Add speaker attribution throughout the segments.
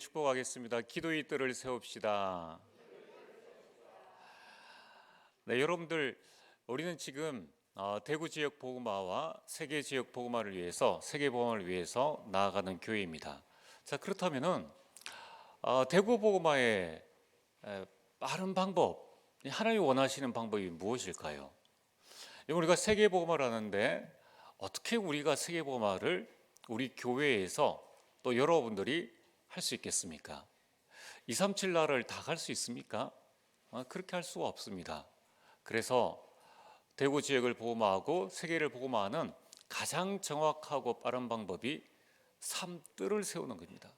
Speaker 1: 축복하겠습니다. 기도의 뜰을 세웁시다. 네, 여러분들 우리는 지금 대구 지역 복음화와 세계 지역 복음화를 위해서 세계 복음화를 위해서 나아가는 교회입니다. 자, 그렇다면은 대구 복음화의 빠른 방법, 하나님이 원하시는 방법이 무엇일까요? 우리가 세계 복음화를 하는데 어떻게 우리가 세계 복음화를 우리 교회에서 또 여러분들이 할 수 있겠습니까? 237 나라를 다 갈 수 있습니까? 그렇게 할 수가 없습니다. 그래서 대구 지역을 복음화하고 세계를 복음화하는 가장 정확하고 빠른 방법이 3뜰을 세우는 겁니다.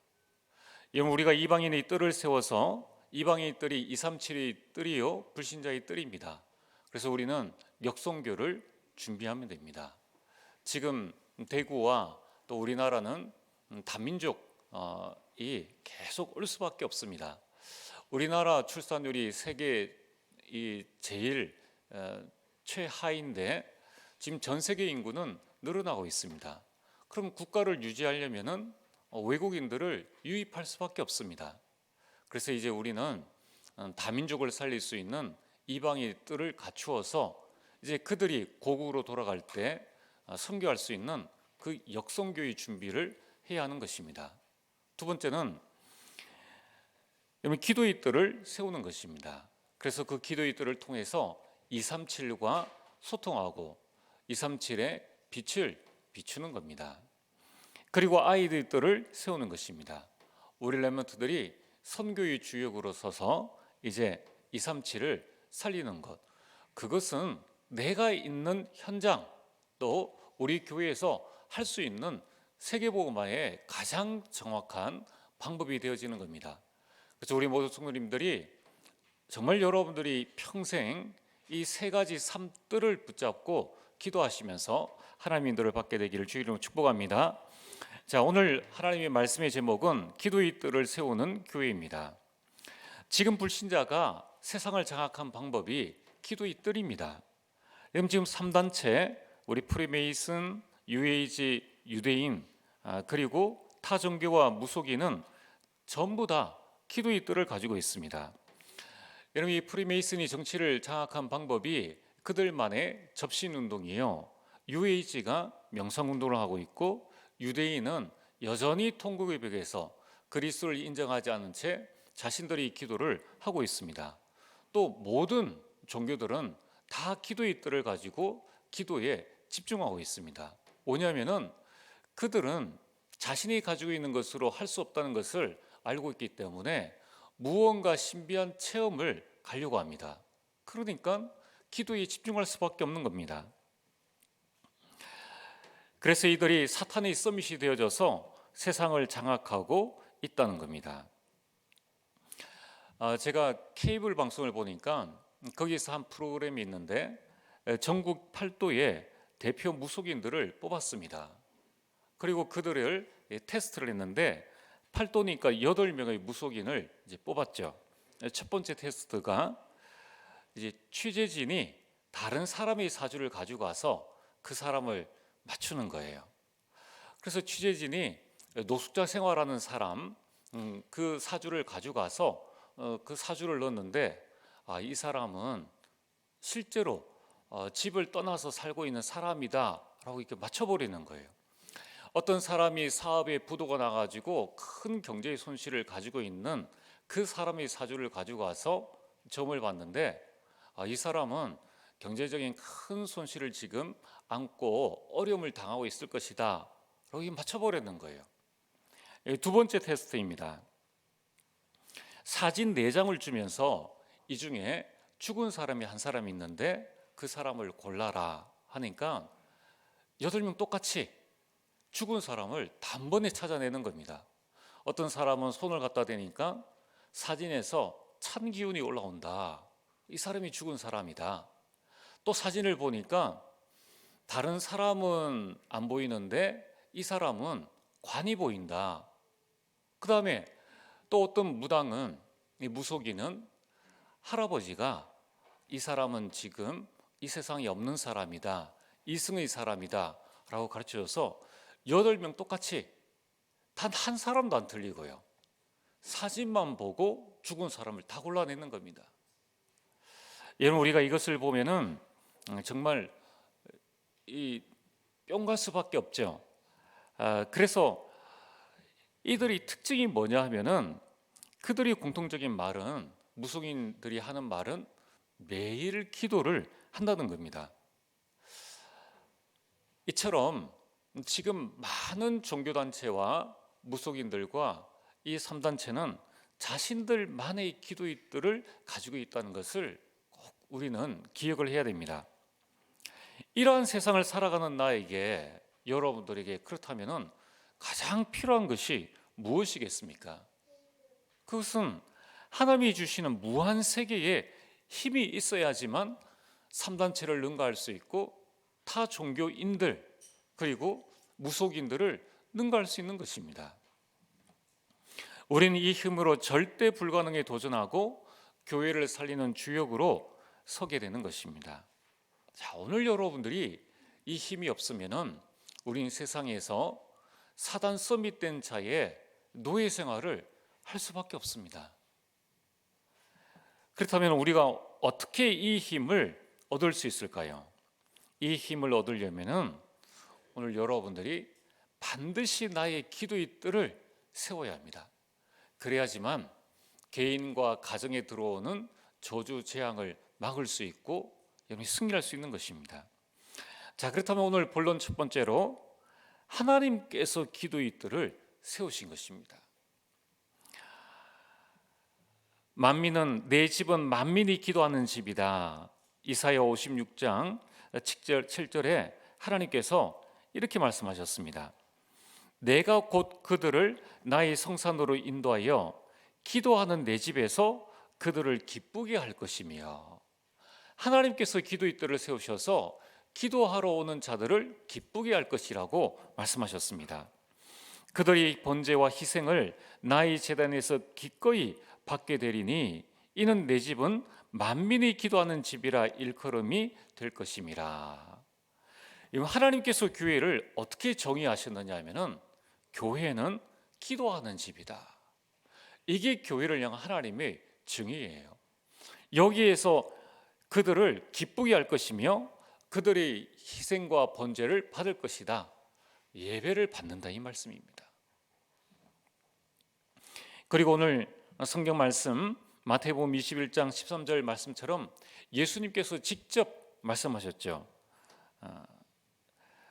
Speaker 1: 우리가 이방인의 뜰을 세워서 이방인의 뜰이 237의 뜰이요 불신자의 뜰입니다. 그래서 우리는 역성교를 준비하면 됩니다. 지금 대구와 또 우리나라는 다민족이 계속 올 수밖에 없습니다. 우리나라 출산율이 세계 제일 최하인데 지금 전 세계 인구는 늘어나고 있습니다. 그럼 국가를 유지하려면은 외국인들을 유입할 수밖에 없습니다. 그래서 이제 우리는 다민족을 살릴 수 있는 이방의 뜰을 갖추어서 이제 그들이 고국으로 돌아갈 때 선교할 수 있는 그 역성교의 준비를 해야 하는 것입니다. 두 번째는 기도의 뜰을 세우는 것입니다. 그래서 그 기도의 뜰을 통해서 237과 소통하고 237의 빛을 비추는 겁니다. 그리고 아이들의 뜰을 세우는 것입니다. 우리 렘넌트들이 선교의 주역으로 서서 이제 237을 살리는 것, 그것은 내가 있는 현장 또 우리 교회에서 할 수 있는 세계복음화의 가장 정확한 방법이 되어지는 겁니다. 그래서 우리 모두 성도님들이 정말 여러분들이 평생 이 세 가지 3뜰을 붙잡고 기도하시면서 하나님의 인도를 받게 되기를 주의 이름으로 축복합니다. 자, 오늘 하나님의 말씀의 제목은 기도의 뜰을 세우는 교회입니다. 지금 불신자가 세상을 장악한 방법이 기도의 뜰입니다. 지금 3단체 우리 프리메이슨, UAG, 유대인 그리고 타 종교와 무속인은 전부 다 기도의 뜰을 가지고 있습니다. 여러분, 이 프리메이슨이 정치를 장악한 방법이 그들만의 접신운동이에요. UAG가 명상운동을 하고 있고 유대인은 여전히 통곡의 벽에서 그리스도를 인정하지 않은 채 자신들이 기도를 하고 있습니다. 또 모든 종교들은 다 기도의 뜰을 가지고 기도에 집중하고 있습니다. 뭐냐면은 그들은 자신이 가지고 있는 것으로 할 수 없다는 것을 알고 있기 때문에 무언가 신비한 체험을 가려고 합니다. 그러니까 기도에 집중할 수밖에 없는 겁니다. 그래서 이들이 사탄의 서밋이 되어져서 세상을 장악하고 있다는 겁니다. 제가 케이블 방송을 보니까 거기서 한 프로그램이 있는데 전국 8도의 대표 무속인들을 뽑았습니다. 그리고 그들을 테스트를 했는데 8도니까 8명의 무속인을 이제 뽑았죠. 첫 번째 테스트가 이제 취재진이 다른 사람의 사주를 가지고 와서 그 사람을 맞추는 거예요. 그래서 취재진이 노숙자 생활하는 사람 그 사주를 가지고 와서 그 사주를 넣었는데 이 사람은 실제로 집을 떠나서 살고 있는 사람이다 라고 이렇게 맞춰버리는 거예요. 어떤 사람이 사업에 부도가 나가지고 큰 경제의 손실을 가지고 있는 그 사람의 사주를 가지고 와서 점을 봤는데 이 사람은 경제적인 큰 손실을 지금 안고 어려움을 당하고 있을 것이다 라고 맞춰버리는 거예요. 두 번째 테스트입니다. 사진 4장을 주면서 이 중에 죽은 사람이 한 사람이 있는데 그 사람을 골라라 하니까 8명 똑같이 죽은 사람을 단번에 찾아내는 겁니다. 어떤 사람은 손을 갖다 대니까 사진에서 찬 기운이 올라온다. 이 사람이 죽은 사람이다. 또 사진을 보니까 다른 사람은 안 보이는데 이 사람은 관이 보인다. 그 다음에 또 어떤 무당은, 이 무속인은 할아버지가 이 사람은 지금 이 세상에 없는 사람이다. 이승의 사람이다 라고 가르쳐줘서 8명 똑같이 단 한 사람도 안 틀리고요. 사진만 보고 죽은 사람을 다 골라내는 겁니다. 여러분, 우리가 이것을 보면은 정말 이 뿅갈 수밖에 없죠. 그래서 이들이 특징이 뭐냐 하면은, 그들이 공통적인 말은, 무속인들이 하는 말은 매일 기도를 한다는 겁니다. 이처럼 지금 많은 종교단체와 무속인들과 이 3단체는 자신들만의 기도들을 가지고 있다는 것을 꼭 우리는 기억을 해야 됩니다. 이러한 세상을 살아가는 나에게, 여러분들에게 그렇다면 가장 필요한 것이 무엇이겠습니까? 그것은 하나님이 주시는 무한 세계에 힘이 있어야지만 3단체를 능가할 수 있고 타 종교인들 그리고 무속인들을 능가할 수 있는 것입니다. 우리는 이 힘으로 절대 불가능에 도전하고 교회를 살리는 주역으로 서게 되는 것입니다. 자, 오늘 여러분들이 이 힘이 없으면은 우리는 세상에서 사단 서밋된 자의 노예 생활을 할 수밖에 없습니다. 그렇다면 우리가 어떻게 이 힘을 얻을 수 있을까요? 이 힘을 얻으려면은 오늘 여러분들이 반드시 나의 기도의 뜰을 세워야 합니다. 그래야지만 개인과 가정에 들어오는 저주 재앙을 막을 수 있고 여러분이 승리할 수 있는 것입니다. 자, 그렇다면 오늘 본론 첫 번째로 하나님께서 기도의 뜰을 세우신 것입니다. 만민은 내 집은 만민이 기도하는 집이다. 이사야 56장 7절에 하나님께서 이렇게 말씀하셨습니다. 내가 곧 그들을 나의 성산으로 인도하여 기도하는 내 집에서 그들을 기쁘게 할 것이며, 하나님께서 기도의 뜰을 세우셔서 기도하러 오는 자들을 기쁘게 할 것이라고 말씀하셨습니다. 그들이 번제와 희생을 나의 제단에서 기꺼이 받게 되리니 이는 내 집은 만민이 기도하는 집이라 일컬음이 될 것임이라. 하나님께서 교회를 어떻게 정의하셨느냐 하면은, 교회는 기도하는 집이다. 이게 교회를 향한 하나님의 정의예요. 여기에서 그들을 기쁘게 할 것이며 그들의 희생과 번제를 받을 것이다. 예배를 받는다, 이 말씀입니다. 그리고 오늘 성경 말씀 마태복음 21장 13절 말씀처럼 예수님께서 직접 말씀하셨죠.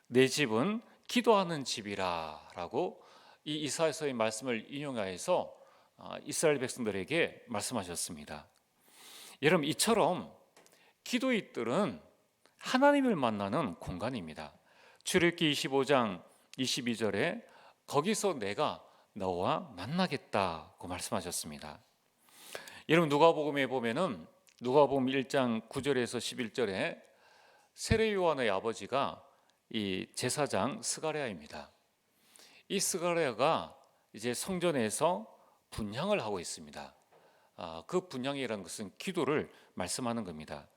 Speaker 1: 내 집은 기도하는 집이라 라고 이 이사야서의 말씀을 인용하여서 이스라엘 백성들에게 말씀하셨습니다. 여러분, 이처럼 기도의 뜰은 하나님을 만나는 공간입니다. 출애굽기 25장 22절에 거기서 내가 너와 만나겠다고 말씀하셨습니다. 여러분, 누가복음에 보면은 누가복음 1장 9절에서 11절에 세례 요한의 아버지가 이 제사장 스가랴입니다. 이 스가랴가 이제 성전에서 분향을 하고 있습니다. 그 분향이라는 것은 기도를 말씀하는 겁니다.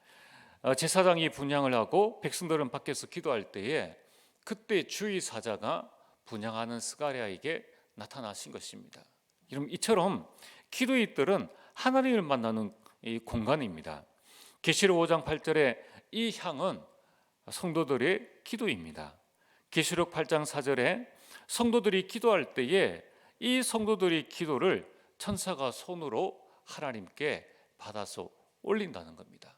Speaker 1: 제사장이 분향을 하고 백성들은 밖에서 기도할 때에 그때 주의 사자가 분향하는 스가랴에게 나타나신 것입니다. 여러분, 이처럼 기도의 뜰은 하나님을 만나는 이 공간입니다. 계시록 5장 8절에 이 향은 성도들의 기도입니다. 계시록 8장 4절에 성도들이 기도할 때에 이 성도들의 기도를 천사가 손으로 하나님께 받아서 올린다는 겁니다.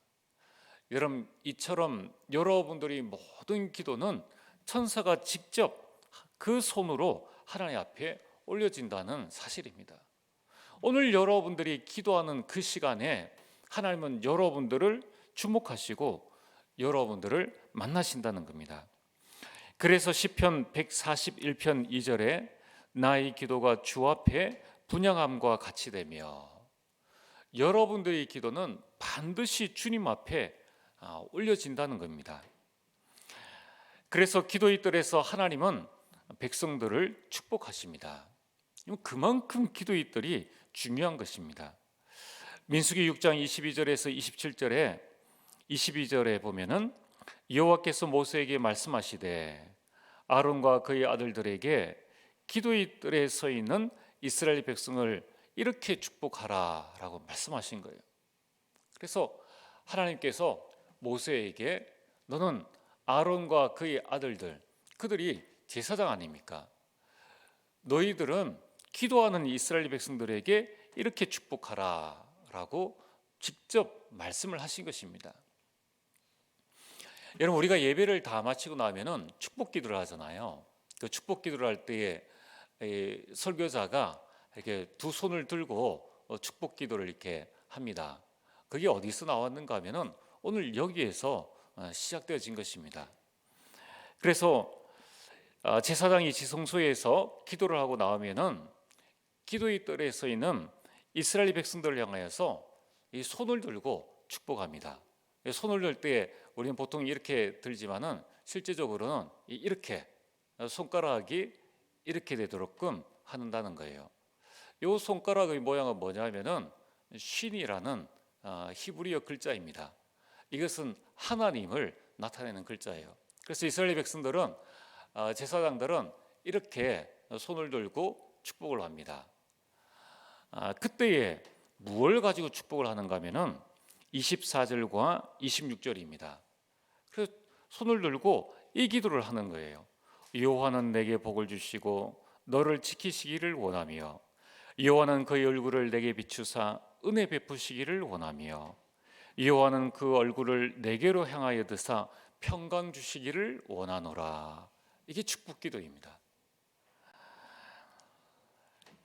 Speaker 1: 여러분, 이처럼 여러분들의 모든 기도는 천사가 직접 그 손으로 하나님 앞에 올려진다는 사실입니다. 오늘 여러분들이 기도하는 그 시간에 하나님은 여러분들을 주목하시고 여러분들을 만나신다는 겁니다. 그래서 시편 141편 2절에 나의 기도가 주 앞에 분향함과 같이 되며, 여러분들의 기도는 반드시 주님 앞에 올려진다는 겁니다. 그래서 기도의 뜰에서 하나님은 백성들을 축복하십니다. 그만큼 기도의 뜰이 중요한 것입니다. 민수기 6장 22절에서 22절에 보면은 여호와께서 모세에게 말씀하시되 아론과 그의 아들들에게 기도의 뜰에 서 있는 이스라엘 백성을 이렇게 축복하라라고 말씀하신 거예요. 그래서 하나님께서 모세에게 너는 아론과 그의 아들들, 그들이 제사장 아닙니까? 너희들은 기도하는 이스라엘 백성들에게 이렇게 축복하라라고 직접 말씀을 하신 것입니다. 여러분, 우리가 예배를 다 마치고 나면은 축복 기도를 하잖아요. 그 축복 기도를 할 때에 설교자가 이렇게 두 손을 들고 축복 기도를 이렇게 합니다. 그게 어디서 나왔는가 하면은 오늘 여기에서 시작되어진 것입니다. 그래서 제사장이 지성소에서 기도를 하고 나오면은 기도의 뜰에 서 있는 이스라엘 백성들을 향하여서 이 손을 들고 축복합니다. 손을 들 때 우리는 보통 이렇게 들지만은 실제적으로는 이렇게 손가락이 이렇게 되도록끔 한다는 거예요. 이 손가락의 모양은 뭐냐면은 쉰이라는 히브리어 글자입니다. 이것은 하나님을 나타내는 글자예요. 그래서 이스라엘 백성들은 제사장들은 이렇게 손을 들고 축복을 합니다. 그때에 무엇을 가지고 축복을 하는가 하면은 24절과 26절입니다. 그래서 손을 들고 이 기도를 하는 거예요. 여호와는 내게 복을 주시고 너를 지키시기를 원하며 여호와는 그의 얼굴을 내게 비추사 은혜 베푸시기를 원하며 여호와는 그 얼굴을 내게로 향하여 드사 평강 주시기를 원하노라. 이게 축복 기도입니다.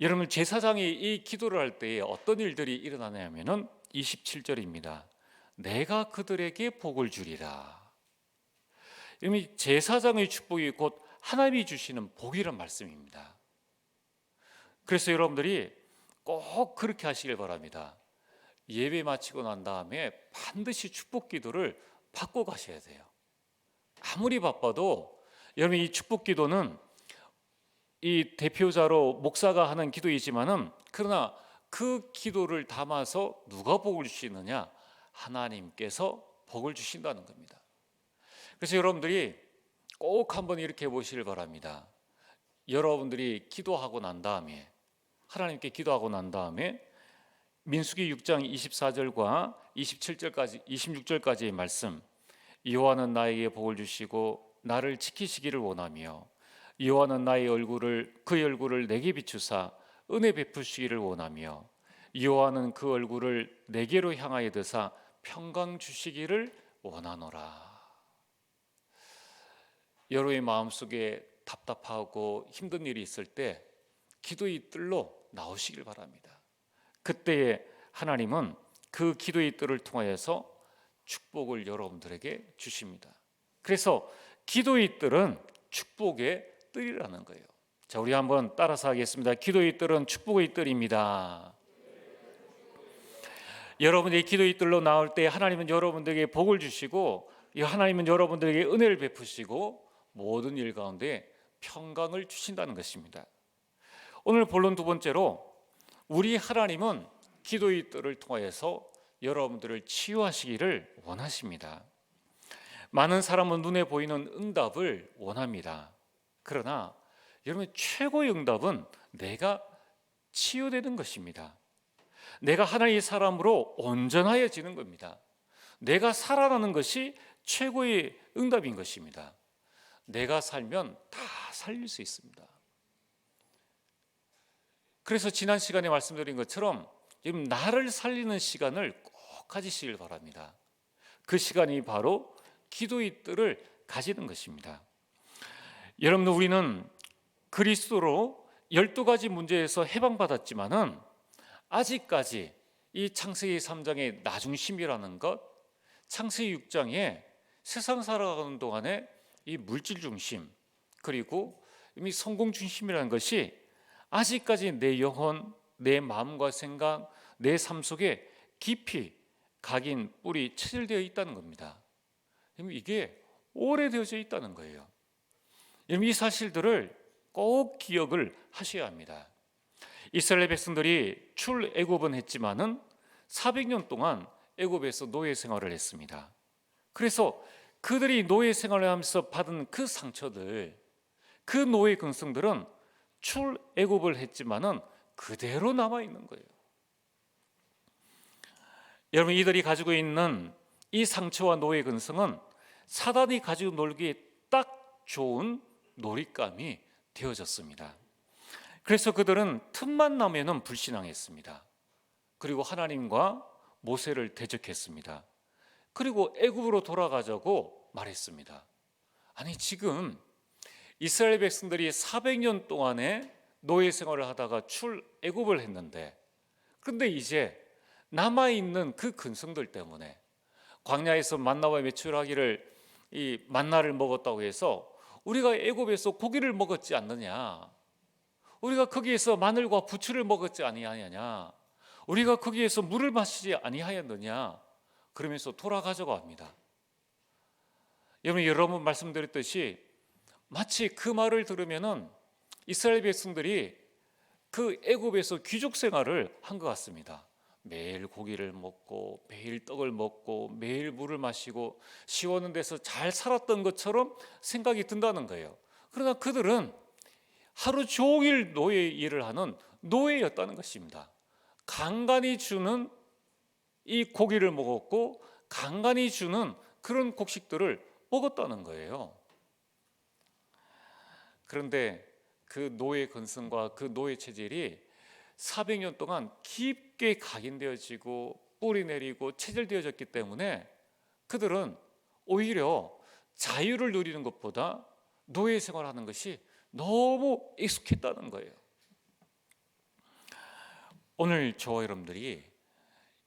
Speaker 1: 여러분, 제사장이 이 기도를 할 때에 어떤 일들이 일어나냐면은 27절입니다. 내가 그들에게 복을 주리라. 이미 제사장의 축복이 곧 하나님이 주시는 복이란 말씀입니다. 그래서 여러분들이 꼭 그렇게 하시길 바랍니다. 예배 마치고 난 다음에 반드시 축복 기도를 받고 가셔야 돼요. 아무리 바빠도 여러분, 이 축복 기도는 이 대표자로 목사가 하는 기도이지만은 그러나 그 기도를 담아서 누가 복을 주시느냐? 하나님께서 복을 주신다는 겁니다. 그래서 여러분들이 꼭 한번 이렇게 보시길 바랍니다. 여러분들이 기도하고 난 다음에, 하나님께 기도하고 난 다음에 민수기 6장 24절과 27절까지 26절까지의 말씀, 여호와는 나에게 복을 주시고 나를 지키시기를 원하며 여호와는 나의 얼굴을 그의 얼굴을 내게 비추사 은혜 베푸시기를 원하며 여호와는 그 얼굴을 내게로 향하여 드사 평강 주시기를 원하노라. 여러분의 마음속에 답답하고 힘든 일이 있을 때 기도의 뜰로 나오시길 바랍니다. 그때에 하나님은 그 기도의 뜰을 통하여서 축복을 여러분들에게 주십니다. 그래서 기도의 뜰은 축복의 뜰이라는 거예요. 자, 우리 한번 따라서 하겠습니다. 기도의 뜰은 축복의 뜰입니다. 여러분이 기도의 뜰로 나올 때 하나님은 여러분들에게 복을 주시고 하나님은 여러분들에게 은혜를 베푸시고 모든 일 가운데 평강을 주신다는 것입니다. 오늘 본론 두 번째로 우리 하나님은 기도의 뜰을 통하여서 여러분들을 치유하시기를 원하십니다. 많은 사람은 눈에 보이는 응답을 원합니다. 그러나 여러분, 최고의 응답은 내가 치유되는 것입니다. 내가 하나님의 사람으로 온전하여지는 겁니다. 내가 살아나는 것이 최고의 응답인 것입니다. 내가 살면 다 살릴 수 있습니다. 그래서 지난 시간에 말씀드린 것처럼 지금 나를 살리는 시간을 꼭 가지시길 바랍니다. 그 시간이 바로 기도의 뜰을 가지는 것입니다. 여러분, 우리는 그리스도로 12가지 문제에서 해방받았지만은 아직까지 이 창세기 3장의 나중심이라는 것, 창세기 6장에 세상 살아가는 동안에 이 물질 중심, 그리고 이미 성공 중심이라는 것이 아직까지 내 영혼, 내 마음과 생각, 내 삶 속에 깊이 각인 뿌리 체질되어 있다는 겁니다. 이게 오래되어져 있다는 거예요. 이 사실들을 꼭 기억을 하셔야 합니다. 이스라엘 백성들이 출애굽은 했지만은 400년 동안 애굽에서 노예 생활을 했습니다. 그래서 그들이 노예 생활을 하면서 받은 그 상처들, 그 노예 근성들은 출애굽을 했지만은 그대로 남아 있는 거예요. 여러분, 이들이 가지고 있는 이 상처와 노예 근성은 사단이 가지고 놀기에 딱 좋은 놀잇감이 되어졌습니다. 그래서 그들은 틈만 나면은 불신앙했습니다. 그리고 하나님과 모세를 대적했습니다. 그리고 애굽으로 돌아가자고 말했습니다. 아니, 지금 이스라엘 백성들이 400년 동안에 노예 생활을 하다가 출애굽을 했는데, 그런데 이제 남아있는 그 근성들 때문에 광야에서 만나와 메추라기를, 이 만나를 먹었다고 해서 우리가 애굽에서 고기를 먹었지 않느냐, 우리가 거기에서 마늘과 부추를 먹었지 아니하느냐, 우리가 거기에서 물을 마시지 아니하였느냐, 그러면서 돌아가자고 합니다. 여러분 말씀드렸듯이 마치 그 말을 들으면은 이스라엘 백성들이 그 애굽에서 귀족 생활을 한 것 같습니다. 매일 고기를 먹고 매일 떡을 먹고 매일 물을 마시고 시원한 데서 잘 살았던 것처럼 생각이 든다는 거예요. 그러나 그들은 하루 종일 노예 일을 하는 노예였다는 것입니다. 간간히 주는 이 고기를 먹었고 간간히 주는 그런 곡식들을 먹었다는 거예요. 그런데 그 노예 근성과 그 노예 체질이 400년 동안 깊게 각인되어지고 뿌리 내리고 체질되어졌기 때문에 그들은 오히려 자유를 누리는 것보다 노예 생활하는 것이 너무 익숙했다는 거예요. 오늘 저와 여러분들이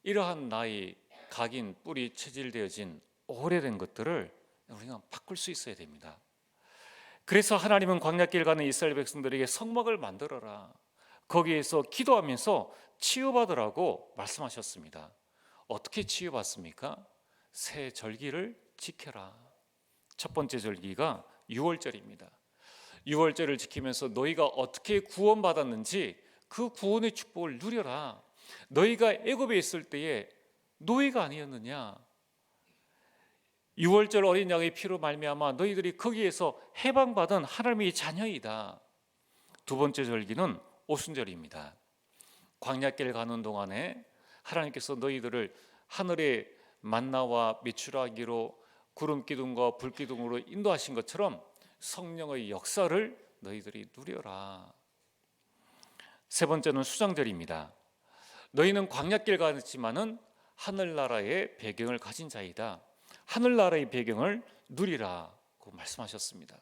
Speaker 1: 이러한 나의 각인, 뿌리 체질되어진 오래된 것들을 우리가 바꿀 수 있어야 됩니다. 그래서 하나님은 광야길 가는 이스라엘 백성들에게 성막을 만들어라, 거기에서 기도하면서 치유받으라고 말씀하셨습니다. 어떻게 치유받습니까? 새 절기를 지켜라. 첫 번째 절기가 유월절입니다. 유월절을 지키면서 너희가 어떻게 구원받았는지 그 구원의 축복을 누려라. 너희가 애굽에 있을 때에 노예가 아니었느냐? 유월절 어린 양의 피로 말미암아 너희들이 거기에서 해방받은 하나님의 자녀이다. 두 번째 절기는 오순절입니다. 광야길 가는 동안에 하나님께서 너희들을 하늘의 만나와 메추라기로 구름 기둥과 불 기둥으로 인도하신 것처럼 성령의 역사를 너희들이 누려라. 세 번째는 수장절입니다. 너희는 광야길 가지만은 하늘나라의 배경을 가진 자이다. 하늘나라의 배경을 누리라고 말씀하셨습니다.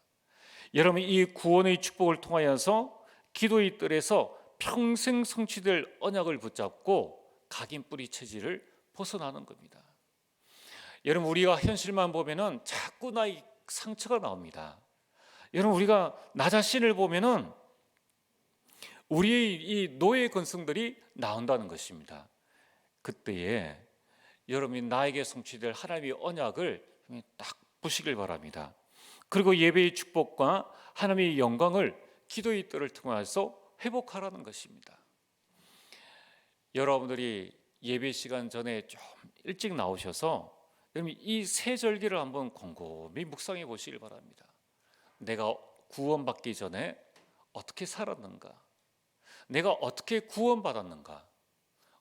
Speaker 1: 여러분, 이 구원의 축복을 통하여서 기도의 뜰에서 평생 성취될 언약을 붙잡고 각인 뿌리 체질을 벗어나는 겁니다. 여러분, 우리가 현실만 보면은 자꾸 나의 상처가 나옵니다. 여러분, 우리가 나 자신을 보면은 우리의 이 노예 근성들이 나온다는 것입니다. 그때에 여러분이 나에게 성취될 하나님의 언약을 딱 보시길 바랍니다. 그리고 예배의 축복과 하나님의 영광을 기도의 뜰을 통해서 회복하라는 것입니다. 여러분들이 예배 시간 전에 좀 일찍 나오셔서 이 세 절기를 한번 곰곰이 묵상해 보시길 바랍니다. 내가 구원받기 전에 어떻게 살았는가? 내가 어떻게 구원받았는가?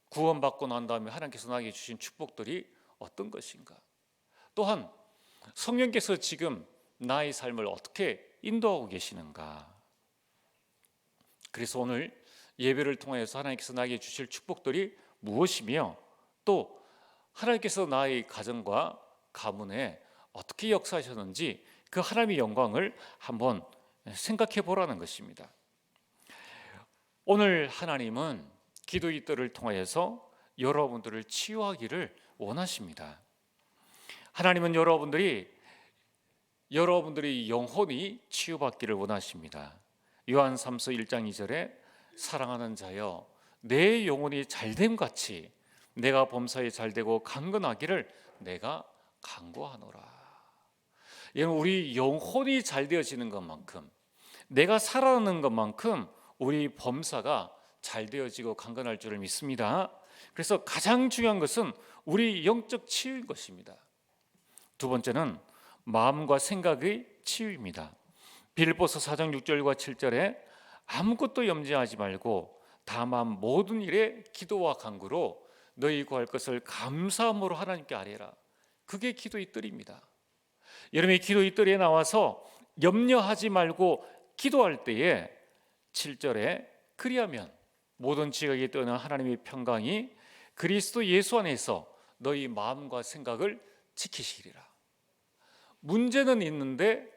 Speaker 1: 구원받고 난 다음에 하나님께서 나에게 주신 축복들이 어떤 것인가? 또한 성령께서 지금 나의 삶을 어떻게 인도하고 계시는가? 그래서 오늘 예배를 통해서 하나님께서 나에게 주실 축복들이 무엇이며, 또 하나님께서 나의 가정과 가문에 어떻게 역사하셨는지 그 하나님의 영광을 한번 생각해 보라는 것입니다. 오늘 하나님은 기도의 뜰을 통해서 여러분들을 치유하기를 원하십니다. 하나님은 여러분들이 영혼이 치유받기를 원하십니다. 요한 3서 1장 2절에 사랑하는 자여 내 영혼이 잘됨 같이 내가 범사에 잘되고 강건하기를 내가 간구하노라. 우리 영혼이 잘 되어지는 것만큼, 내가 살아가는 것만큼 우리 범사가 잘 되어지고 강건할 줄을 믿습니다. 그래서 가장 중요한 것은 우리 영적 치유인 것입니다. 두 번째는 마음과 생각의 치유입니다. 빌립보서 4장 6절과 7절에 아무것도 염려하지 말고 다만 모든 일에 기도와 간구로 너희 구할 것을 감사함으로 하나님께 아뢰라. 그게 기도의 뜰입니다. 여러분이 기도의 뜰에 나와서 염려하지 말고 기도할 때에 7절에 그리하면 모든 지각이 떠난 하나님의 평강이 그리스도 예수 안에서 너희 마음과 생각을 지키시리라. 문제는 있는데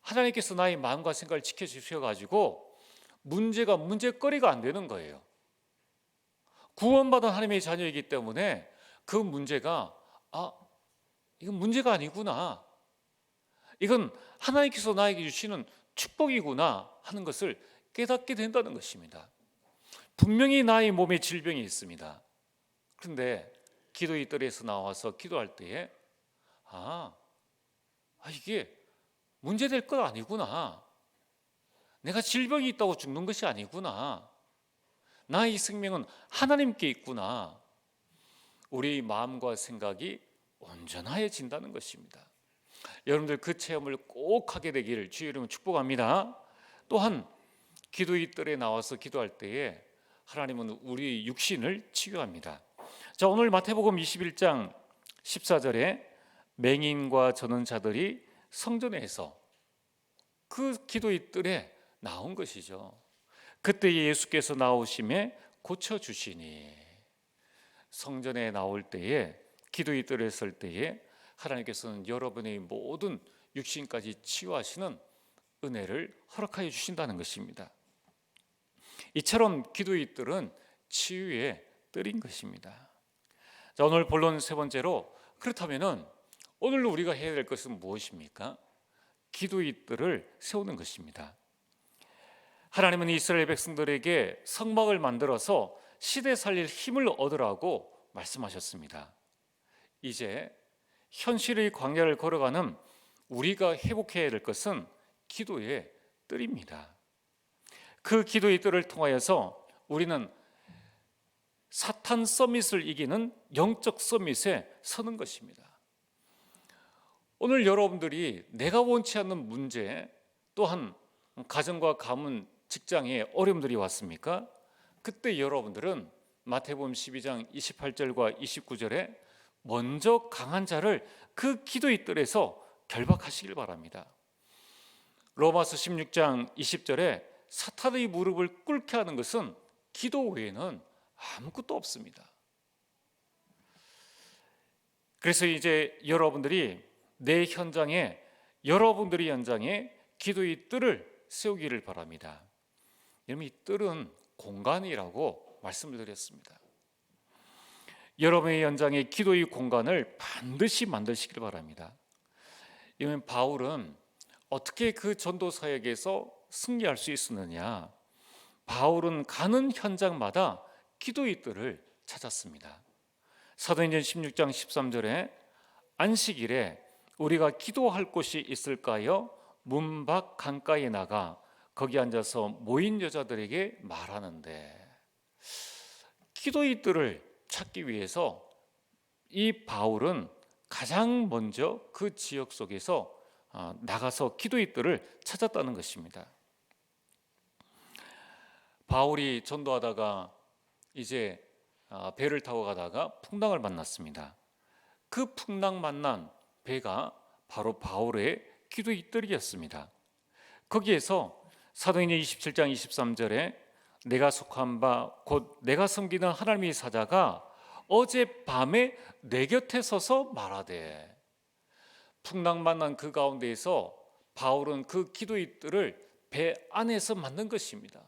Speaker 1: 하나님께서 나의 마음과 생각을 지켜주셔가지고 문제가 문제거리가 안 되는 거예요. 구원받은 하나님의 자녀이기 때문에 그 문제가 이건 문제가 아니구나, 이건 하나님께서 나에게 주시는 축복이구나 하는 것을 깨닫게 된다는 것입니다. 분명히 나의 몸에 질병이 있습니다. 그런데 기도의 뜰에서 나와서 기도할 때에 이게 문제될 것 아니구나, 내가 질병이 있다고 죽는 것이 아니구나, 나의 생명은 하나님께 있구나, 우리 마음과 생각이 온전해진다는 것입니다. 여러분들 그 체험을 꼭 하게 되기를 주의 이름으로 축복합니다. 또한 기도의 뜰에 나와서 기도할 때에 하나님은 우리 육신을 치유합니다. 자, 오늘 마태복음 21장 14절에 맹인과 저는 자들이 성전에서 그 기도의 뜰에 나온 것이죠. 그때 예수께서 나오심에 고쳐주시니, 성전에 나올 때에 기도의 뜰에 설 때에 하나님께서는 여러분의 모든 육신까지 치유하시는 은혜를 허락하여 주신다는 것입니다. 이처럼 기도의 뜰은 치유의 뜰인 것입니다. 자, 오늘 본론 세 번째로, 그렇다면 오늘 우리가 해야 될 것은 무엇입니까? 기도의 뜰을 세우는 것입니다. 하나님은 이스라엘 백성들에게 성막을 만들어서 시대 살릴 힘을 얻으라고 말씀하셨습니다. 이제 현실의 광야를 걸어가는 우리가 회복해야 될 것은 기도의 뜰입니다. 그 기도의 뜰을 통하여서 우리는 사탄 서밋을 이기는 영적 서밋에 서는 것입니다. 오늘 여러분들이 내가 원치 않는 문제, 또한 가정과 가문, 직장에 어려움들이 왔습니까? 그때 여러분들은 마태복음 12장 28절과 29절에 먼저 강한 자를 그 기도의 뜰에서 결박하시길 바랍니다. 로마서 16장 20절에 사탄의 무릎을 꿇게 하는 것은 기도 외에는 아무것도 없습니다. 그래서 이제 여러분들이 내 현장에, 여러분들의 현장에 기도의 뜰을 세우기를 바랍니다. 여러분, 이 뜰은 공간이라고 말씀을 드렸습니다. 여러분의 현장에 기도의 공간을 반드시 만드시길 바랍니다. 이는 바울은 어떻게 그 전도 사역에서 승리할 수 있었느냐? 바울은 가는 현장마다 기도의 뜰을 찾았습니다. 사도행전 16장 13절에 안식일에 우리가 기도할 곳이 있을까요? 문 밖 강가에 나가 거기 앉아서 모인 여자들에게 말하는데, 기도의 뜰을 찾기 위해서 이 바울은 가장 먼저 그 지역 속에서 나가서 기도의 뜰을 찾았다는 것입니다. 바울이 전도하다가 이제 배를 타고 가다가 풍랑을 만났습니다. 그 풍랑 만난 배가 바로 바울의 기도의 뜰이었습니다. 거기에서 사도행전 27장 23절에 내가 속한 바 곧 내가 섬기는 하나님의 사자가 어젯밤에 내 곁에 서서 말하되, 풍랑 만난 그 가운데에서 바울은 그 기도의 뜰을 배 안에서 만든 것입니다.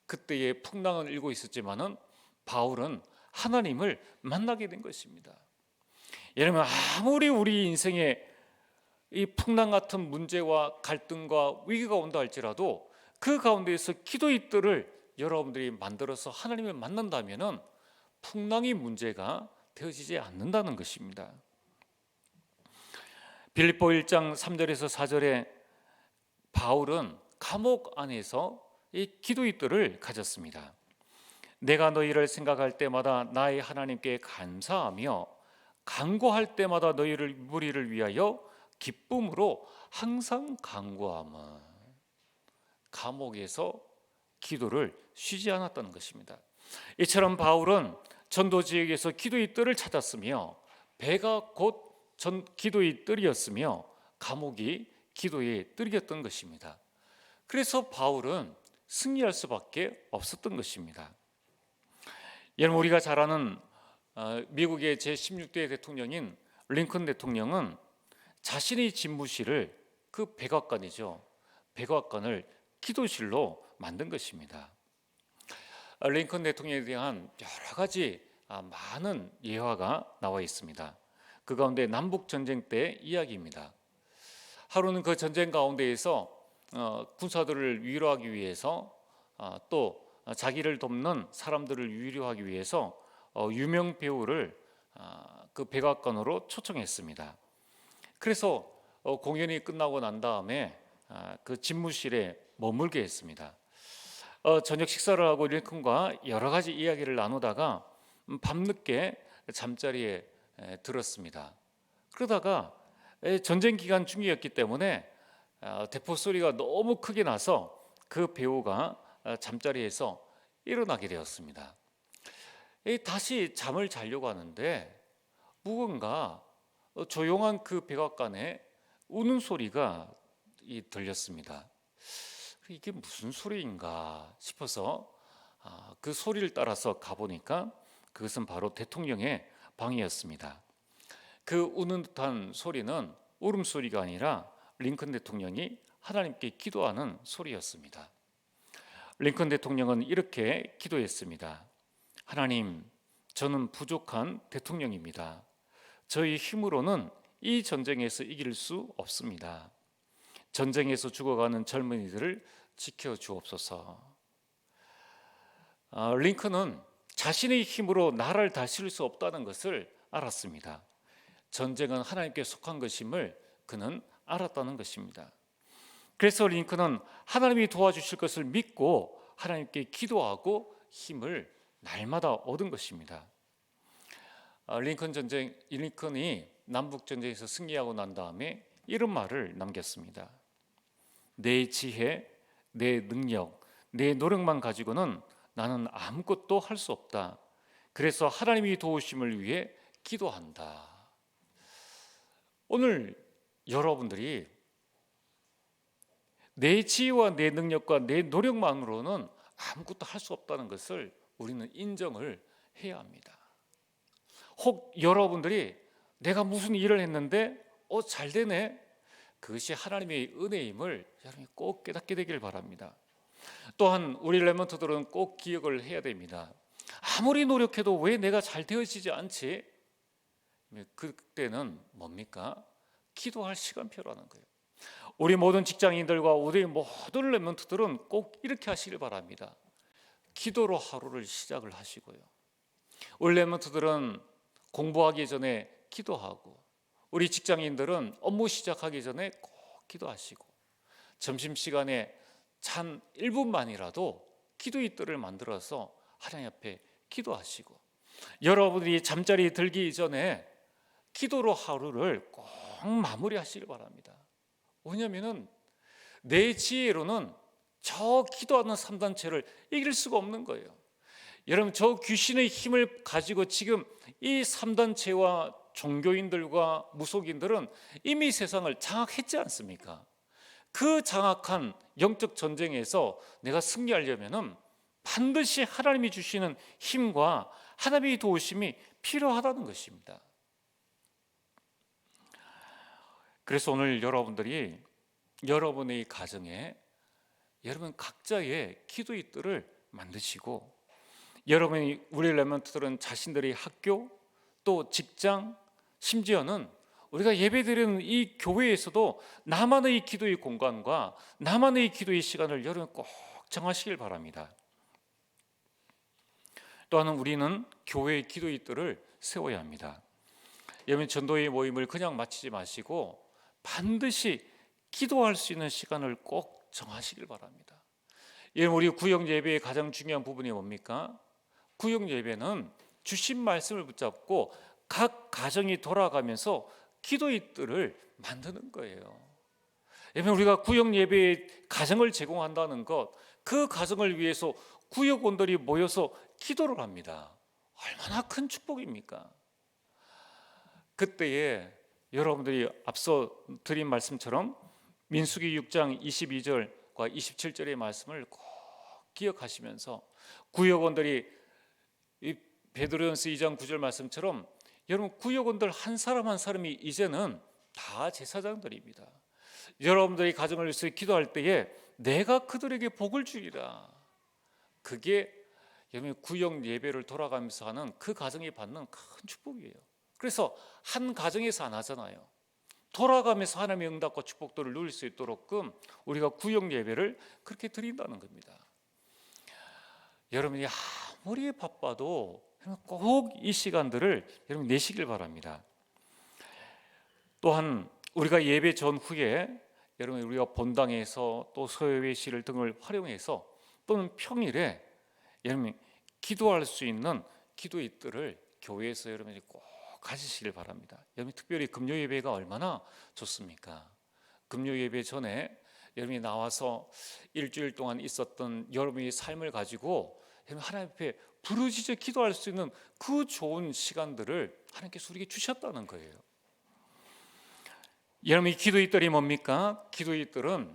Speaker 1: 그때의 풍랑은 일고 있었지만은 바울은 하나님을 만나게 된 것입니다. 여러분, 아무리 우리 인생에 이 풍랑 같은 문제와 갈등과 위기가 온다 할지라도 그 가운데에서 기도의 뜰을 여러분들이 만들어서 하나님을 만난다면은 풍랑이 문제가 되어지지 않는다는 것입니다. 빌립보 1장 3절에서 4절에 바울은 감옥 안에서 이 기도의 뜰을 가졌습니다. 내가 너희를 생각할 때마다 나의 하나님께 감사하며 간구할 때마다 너희를 무리를 위하여 기쁨으로 항상 간구함은, 감옥에서 기도를 쉬지 않았다는 것입니다. 이처럼 바울은 전도 지역에서 기도의 뜰을 찾았으며 배가 곧 기도의 뜰이었으며 감옥이 기도의 뜰이었던 것입니다. 그래서 바울은 승리할 수밖에 없었던 것입니다. 여러분, 우리가 잘 아는 미국의 제16대 대통령인 링컨 대통령은 자신의 집무실을 그 백악관이죠. 백악관을 기도실로 만든 것입니다. 링컨 대통령에 대한 여러 가지 많은 예화가 나와 있습니다. 그 가운데 남북 전쟁 때 이야기입니다. 하루는 그 전쟁 가운데에서 군사들을 위로하기 위해서 또 자기를 돕는 사람들을 위로하기 위해서 유명 배우를 그 백악관으로 초청했습니다. 그래서 공연이 끝나고 난 다음에 그 집무실에 머물게 했습니다. 저녁 식사를 하고 링컨과 여러 가지 이야기를 나누다가 밤늦게 잠자리에 들었습니다. 그러다가 전쟁 기간 중이었기 때문에 대포 소리가 너무 크게 나서 그 배우가 잠자리에서 일어나게 되었습니다. 다시 잠을 자려고 하는데 무언가 조용한 그 백악관에 우는 소리가 들렸습니다. 이게 무슨 소리인가 싶어서 그 소리를 따라서 가보니까 그것은 바로 대통령의 방이었습니다. 그 우는 듯한 소리는 울음소리가 아니라 링컨 대통령이 하나님께 기도하는 소리였습니다. 링컨 대통령은 이렇게 기도했습니다. 하나님, 저는 부족한 대통령입니다. 저희 힘으로는 이 전쟁에서 이길 수 없습니다. 전쟁에서 죽어가는 젊은이들을 지켜주옵소서. 링컨은 자신의 힘으로 나라를 다스릴 수 없다는 것을 알았습니다. 전쟁은 하나님께 속한 것임을 그는 알았다는 것입니다. 그래서 링컨은 하나님이 도와주실 것을 믿고 하나님께 기도하고 힘을 날마다 얻은 것입니다. 링컨이 남북 전쟁에서 승리하고 난 다음에 이런 말을 남겼습니다. 내 지혜, 내 능력, 내 노력만 가지고는 나는 아무것도 할 수 없다. 그래서 하나님이 도우심을 위해 기도한다. 오늘 여러분들이 내 지혜와 내 능력과 내 노력만으로는 아무것도 할 수 없다는 것을 우리는 인정을 해야 합니다. 혹 여러분들이 내가 무슨 일을 했는데 잘 되네, 그것이 하나님의 은혜임을 여러분이 꼭 깨닫게 되길 바랍니다. 또한 우리 렘넌트들은 꼭 기억을 해야 됩니다. 아무리 노력해도 왜 내가 잘 되어지지 않지? 그때는 뭡니까? 기도할 시간표라는 거예요. 우리 모든 직장인들과 우리 모든 렘넌트들은 꼭 이렇게 하시길 바랍니다. 기도로 하루를 시작을 하시고요. 우리 렘넌트들은 공부하기 전에 기도하고, 우리 직장인들은 업무 시작하기 전에 꼭 기도하시고, 점심시간에 찬 1분만이라도 기도의 뜰을 만들어서 하나님 앞에 기도하시고, 여러분들이 잠자리 들기 전에 기도로 하루를 꼭 마무리하시길 바랍니다. 왜냐하면 내 지혜로는 저 기도하는 3단체를 이길 수가 없는 거예요. 여러분, 저 귀신의 힘을 가지고 지금 이 3단체와 종교인들과 무속인들은 이미 세상을 장악했지 않습니까? 그 장악한 영적 전쟁에서 내가 승리하려면 반드시 하나님이 주시는 힘과 하나님의 도우심이 필요하다는 것입니다. 그래서 오늘 여러분들이 여러분의 가정에 여러분 각자의 기도의 뜰을 만드시고, 여러분이 우리 렘넌트들은 자신들의 학교, 또 직장, 심지어는 우리가 예배드리는 이 교회에서도 나만의 기도의 공간과 나만의 기도의 시간을 여러분 꼭 정하시길 바랍니다. 또한 우리는 교회의 기도의 뜰을 세워야 합니다. 여러분, 전도의 모임을 그냥 마치지 마시고 반드시 기도할 수 있는 시간을 꼭 정하시길 바랍니다. 여러분, 우리 구역 예배의 가장 중요한 부분이 뭡니까? 구역 예배는 주신 말씀을 붙잡고 각 가정이 돌아가면서 기도의 뜰을 만드는 거예요. 여러분, 우리가 구역 예배의 가정을 제공한다는 것, 그 가정을 위해서 구역원들이 모여서 기도를 합니다. 얼마나 큰 축복입니까? 그때에 여러분들이 앞서 드린 말씀처럼 민수기 6장 22절과 27절의 말씀을 꼭 기억하시면서 구역원들이 이 베드로전서 2장 9절 말씀처럼 여러분 구역원들 한 사람 한 사람이 이제는 다 제사장들입니다. 여러분들이 가정을 위해서 기도할 때에 내가 그들에게 복을 주리라. 그게 여러분 구역 예배를 돌아가면서 하는 그 가정이 받는 큰 축복이에요. 그래서 한 가정에서 안 하잖아요. 돌아가면서 하나님의 응답과 축복들을 누릴 수 있도록끔 우리가 구역 예배를 그렇게 드린다는 겁니다. 여러분이 아무리 바빠도 꼭 이 시간들을 여러분 내시길 바랍니다. 또한 우리가 예배 전후에 여러분 우리가 본당에서 또 서예회실 등을 활용해서 또는 평일에 여러분 기도할 수 있는 기도일들을 교회에서 여러분이 꼭 가지시길 바랍니다. 여러분 특별히 금요 예배가 얼마나 좋습니까? 금요 예배 전에 여러분이 나와서 일주일 동안 있었던 여러분의 삶을 가지고 하나님 앞에 부르짖어 기도할 수 있는 그 좋은 시간들을 하나님께서 우리에게 주셨다는 거예요. 여러분이 기도일들이 뭡니까? 기도일들은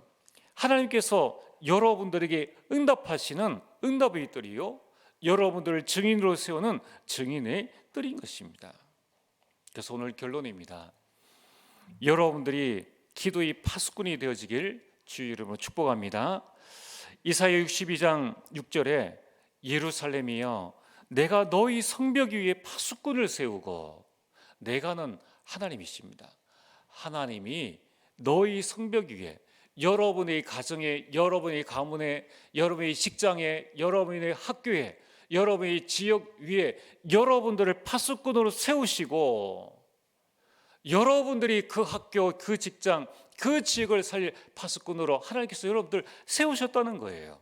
Speaker 1: 하나님께서 여러분들에게 응답하시는 응답의 뜰이요, 여러분들을 증인으로 세우는 증인의 뜰인 것입니다. 그래서 오늘 결론입니다. 여러분들이 기도의 파수꾼이 되어지길 주의 이름으로 축복합니다. 이사야 62장 6절에 예루살렘이여 내가 너희 성벽 위에 파수꾼을 세우고, 내가는 하나님이십니다. 하나님이 너희 성벽 위에, 여러분의 가정에, 여러분의 가문에, 여러분의 직장에, 여러분의 학교에, 여러분의 지역 위에 여러분들을 파수꾼으로 세우시고, 여러분들이 그 학교, 그 직장, 그 지역을 살릴 파수꾼으로 하나님께서 여러분들 세우셨다는 거예요.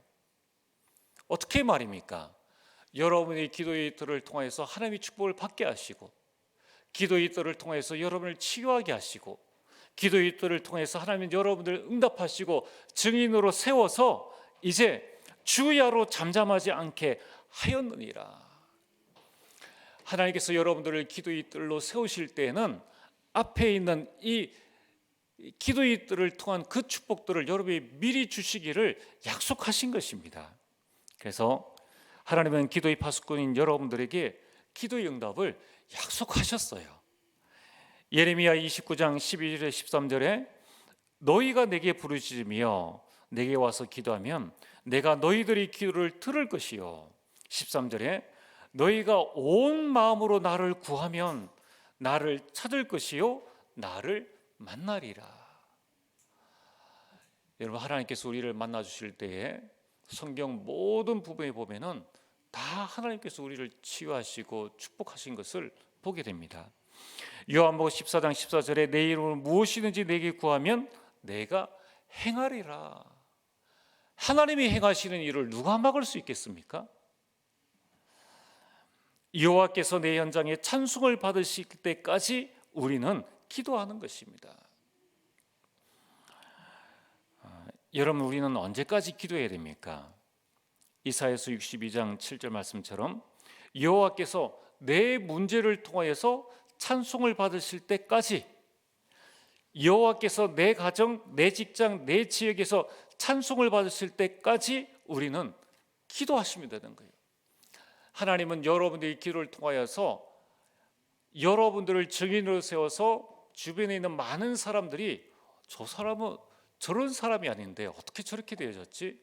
Speaker 1: 어떻게 말입니까? 여러분의 기도의 뜰을 통해서 하나님의 축복을 받게 하시고, 기도의 뜰을 통해서 여러분을 치유하게 하시고, 기도의 뜰을 통해서 하나님은 여러분들을 응답하시고 증인으로 세워서 이제 주야로 잠잠하지 않게 하였느니라. 하나님께서 여러분들을 기도의 뜰로 세우실 때에는 앞에 있는 이 기도의 뜰을 통한 그 축복들을 여러분이 미리 주시기를 약속하신 것입니다. 그래서 하나님은 기도의 파수꾼인 여러분들에게 기도의 응답을 약속하셨어요. 예레미야 29장 12절에 13절에 너희가 내게 부르짖으며 내게 와서 기도하면 내가 너희들의 기도를 들을 것이요, 13절에 너희가 온 마음으로 나를 구하면 나를 찾을 것이요 나를 만나리라. 여러분 하나님께서 우리를 만나 주실 때에 성경 모든 부분에 보면은 다 하나님께서 우리를 치유하시고 축복하신 것을 보게 됩니다. 요한복음 14장 14절에 내 이름으로 무엇이든지 내게 구하면 내가 행하리라. 하나님이 행하시는 일을 누가 막을 수 있겠습니까? 여호와께서 내 현장에 찬송을 받으실 때까지 우리는 기도하는 것입니다. 여러분 우리는 언제까지 기도해야 됩니까? 이사야서 62장 7절 말씀처럼 여호와께서 내 문제를 통하여서 찬송을 받으실 때까지, 여호와께서 내 가정, 내 직장, 내 지역에서 찬송을 받으실 때까지 우리는 기도하시면 되는 거예요. 하나님은 여러분들의 기도를 통하여서 여러분들을 증인으로 세워서 주변에 있는 많은 사람들이 저 사람은 저런 사람이 아닌데 어떻게 저렇게 되어졌지?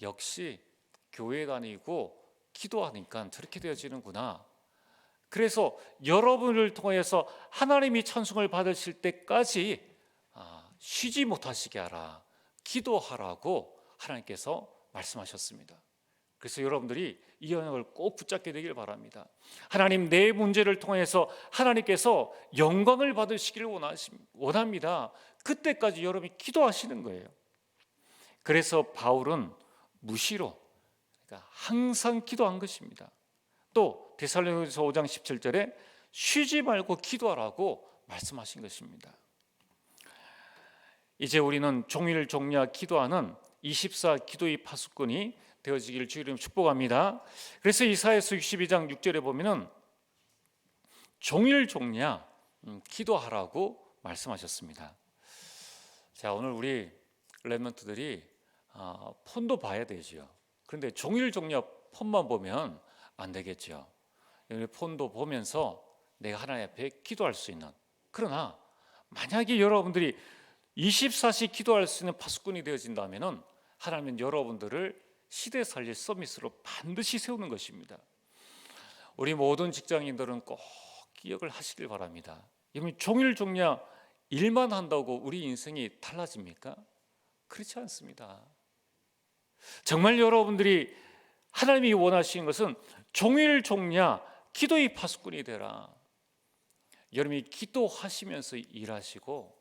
Speaker 1: 역시 교회 다니고 기도하니까 저렇게 되어지는구나. 그래서 여러분을 통해서 하나님이 찬송을 받으실 때까지 쉬지 못하시게 하라, 기도하라고 하나님께서 말씀하셨습니다. 그래서 여러분들이 이 언약을 꼭 붙잡게 되길 바랍니다. 하나님 내 문제를 통해서 하나님께서 영광을 받으시기를 원합니다. 그때까지 여러분이 기도하시는 거예요. 그래서 바울은 무시로, 그러니까 항상 기도한 것입니다. 또 데살로니가서 5장 17절에 쉬지 말고 기도하라고 말씀하신 것입니다. 이제 우리는 종일 종야 기도하는 24 기도의 파수꾼이 되어지기를 주의 이름 축복합니다. 그래서 이사야서 62장 6절에 보면은 종일 종냐 기도하라고 말씀하셨습니다. 자, 오늘 우리 렘넌트들이 폰도 봐야 되죠. 그런데 종일 종냐 폰만 보면 안 되겠죠. 폰도 보면서 내가 하나님 앞에 기도할 수 있는, 그러나 만약에 여러분들이 24시 기도할 수 있는 파수꾼이 되어진다면 하나님은 여러분들을 시대 살릴 서밋으로 반드시 세우는 것입니다. 우리 모든 직장인들은 꼭 기억을 하시길 바랍니다. 여러분, 종일 종냐 일만 한다고 우리 인생이 달라집니까? 그렇지 않습니다. 정말 여러분들이 하나님이 원하시는 것은 종일 종냐 기도의 파수꾼이 되라. 여러분이 기도하시면서 일하시고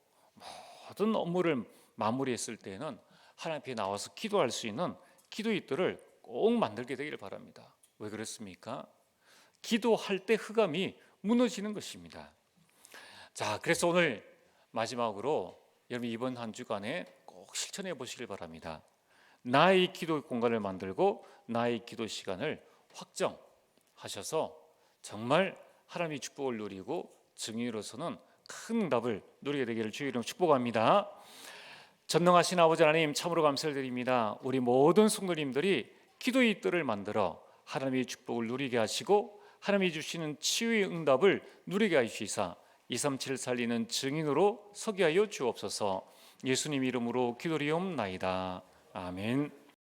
Speaker 1: 모든 업무를 마무리했을 때는 하나님 앞에 나와서 기도할 수 있는 기도의 뜰을 꼭 만들게 되기를 바랍니다. 왜 그렇습니까? 기도할 때 흑암이 무너지는 것입니다. 자, 그래서 오늘 마지막으로 여러분 이번 한 주간에 꼭 실천해 보시길 바랍니다. 나의 기도 공간을 만들고 나의 기도 시간을 확정하셔서 정말 하나님의 축복을 누리고 증인으로서는 큰 응답을 누리게 되기를 주의 이름으로 축복합니다. 전능하신 아버지 하나님, 참으로 감사를 드립니다. 우리 모든 성도님들이 기도의 뜰을 만들어 하나님의 축복을 누리게 하시고 하나님이 주시는 치유의 응답을 누리게 하시사 237 살리는 증인으로 서게 하여 주옵소서. 예수님 이름으로 기도리옵나이다. 아멘.